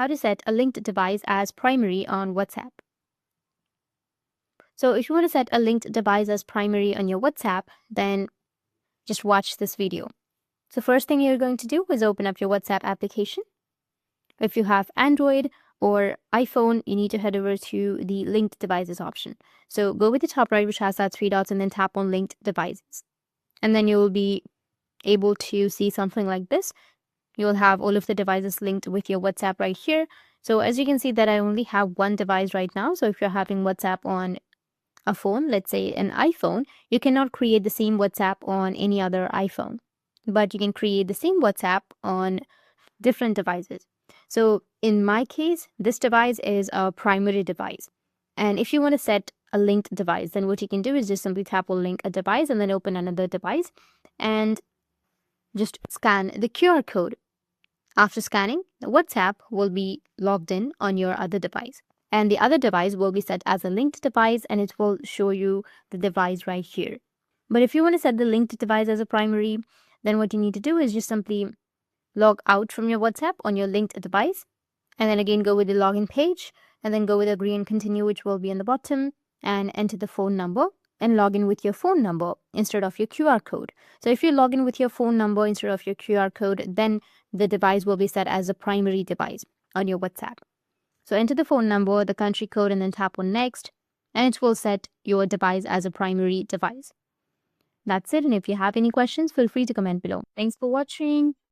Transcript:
how to set a linked device as primary on WhatsApp. So if you want to set a linked device as primary on your WhatsApp, then just watch this video. So first thing you're going to do is open up your WhatsApp application. If you have Android or iPhone, you need to head over to the linked devices option. So go with the top right, which has that three dots, and then tap on linked devices. And then you will be able to see something like this. You'll have all of the devices linked with your WhatsApp right here. So as you can see that I only have one device right now. So if you're having WhatsApp on a phone, let's say an iPhone, you cannot create the same WhatsApp on any other iPhone, but you can create the same WhatsApp on different devices. So in my case, this device is a primary device. And if you want to set a linked device, then what you can do is just simply tap on link a device and then open another device and just scan the QR code. After scanning, the WhatsApp will be logged in on your other device. And the other device will be set as a linked device, and it will show you the device right here. But if you want to set the linked device as a primary, then what you need to do is just simply log out from your WhatsApp on your linked device, and then again go with the login page, and then go with agree and continue, which will be in the bottom, and enter the phone number and log in with your phone number instead of your QR code. So if you log in with your phone number instead of your QR code, then the device will be set as a primary device on your WhatsApp. So enter the phone number, the country code, and then tap on next, and it will set your device as a primary device. That's it. And if you have any questions, feel free to comment below. Thanks for watching.